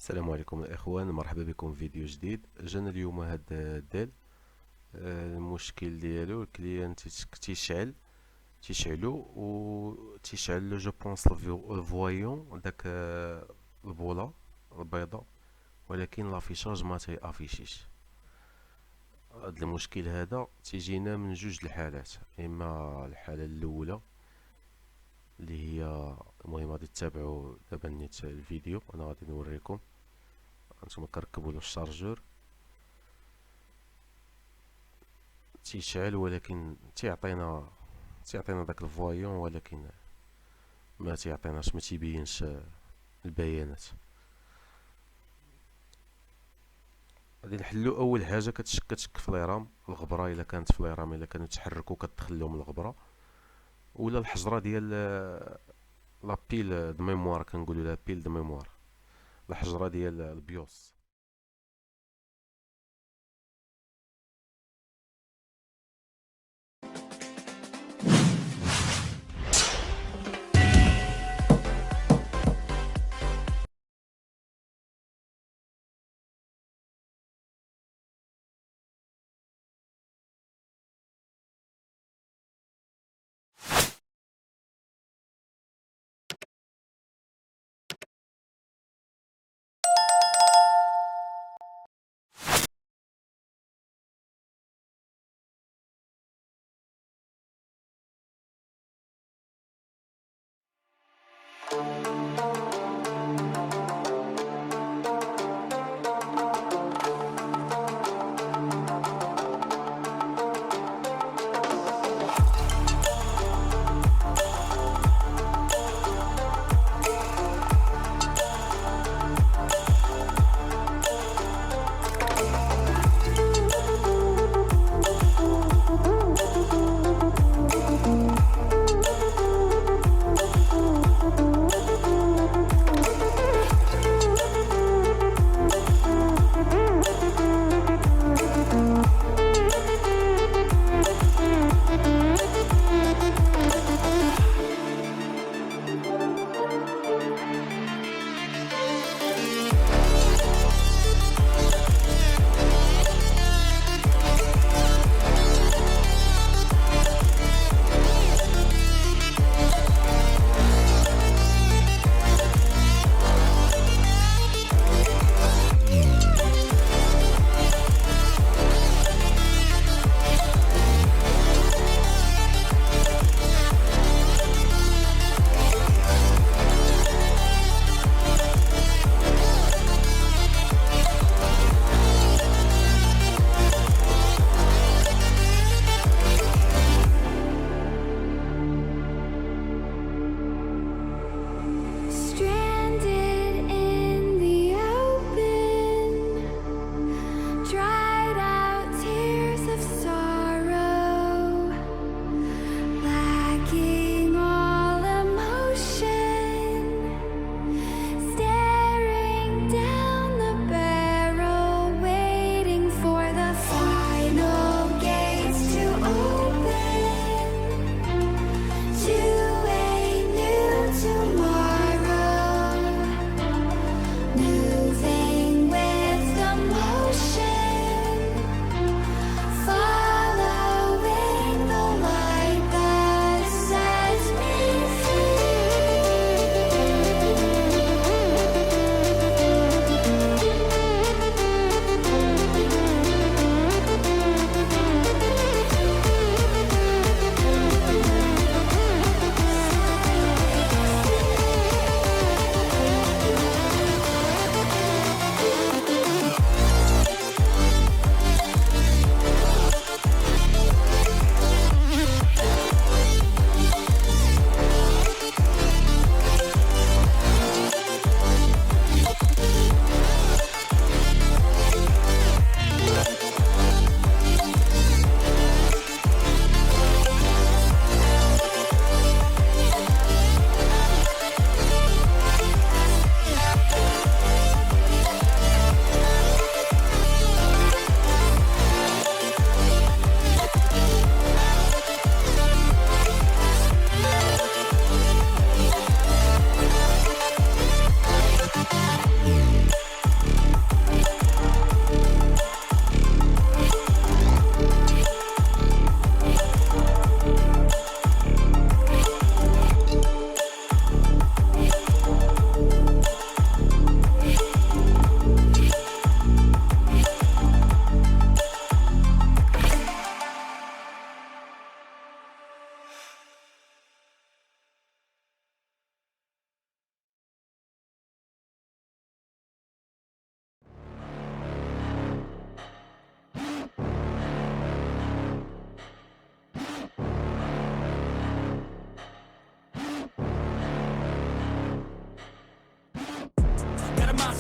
السلام عليكم الإخوان، مرحبا بكم في فيديو جديد. جانا اليوم هاد الديل. المشكل ديالو الكليان تيشعلو و تيشعل جو بونس الفوايون داك البوله البيضاء، ولكن لافيشاج ما تيافيشيش. هاد المشكل هذا تيجينا من جوج الحالات، اما الحاله الاولى اللي هي المهم غادي تتابعوا دابا نيت الفيديو، انا غادي نوريكم. هانتوما كركبوا له الشارجور تيشعل، ولكن تيعطينا داك الفوايون، ولكن ما تيعطيناش، ما تيبينش البيانات. غادي نحلو اول حاجه. كتشك في ليرام الغبره، الا كانت في ليرام الا كانوا تحركوا كتدخل لهم الغبره، ولا الحجره ديال لا بيل دو ميموار، كنقولوا لها بيل دو ميموار، الحجره ديال البيوس.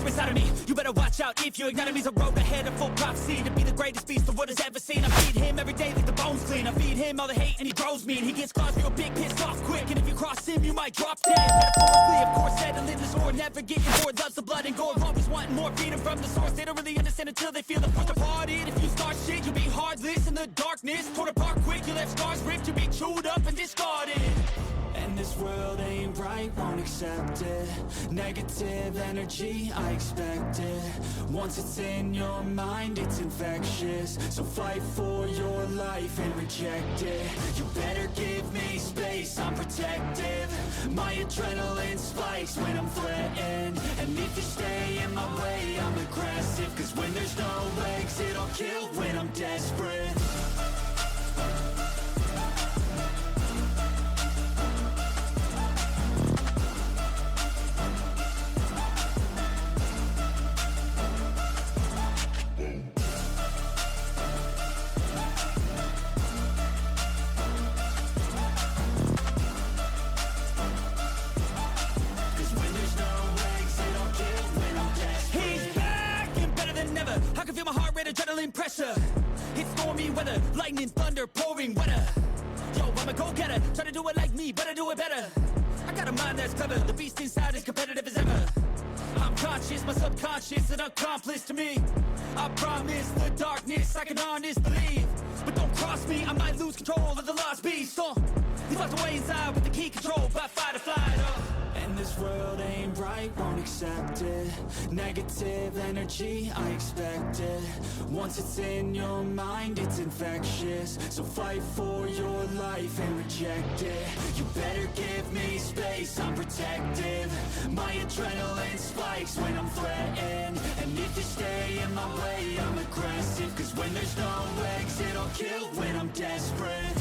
monster inside of me. You better watch out if you ignite me's a road ahead of full prophecy. To be the greatest beast the world has ever seen. I feed him every day like the bones clean. I feed him all the hate and he grows me. And he gets claws real big, pissed off quick. And if you cross him, you might drop dead. Metaphorically, of course, said to live this war, never getting bored. Loves the blood and gore, always wanting more freedom from the source. They don't really understand until they feel the force apart. If you start shit, you'll be heartless in the darkness. Torn apart quick, you left scars ripped. You'll be chewed up and discarded. And this world ain't right, won't accept it. Negative energy, I expect it. Once it's in your mind, it's infectious. So fight for your life and reject it. You better give me space, I'm protective. My adrenaline spikes when I'm threatened. And if you stay in my way, I'm aggressive. Cause when there's no exit, I'll kill when I'm desperate. Adrenaline pressure, it's stormy weather, lightning, thunder, pouring weather. Yo, I'm a go-getter, try to do it like me, but I do it better. I got a mind that's clever, the beast inside is competitive as ever. I'm conscious, my subconscious, an accomplice to me. I promise the darkness, I can honest believe. But don't cross me, I might lose control of the lost beast. He's locked away inside with the key control, by fight or flight. And this world ain't right, won't accept it. Negative energy, I expect it. Once it's in your mind, it's infectious. So fight for your life and reject it. You better give me space, I'm protective. My adrenaline spikes when I'm threatened. And if you stay in my way, I'm aggressive. Cause when there's no exit, I'll kill when I'm desperate.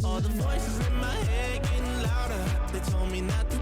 All the voices in my head getting louder. They told me not to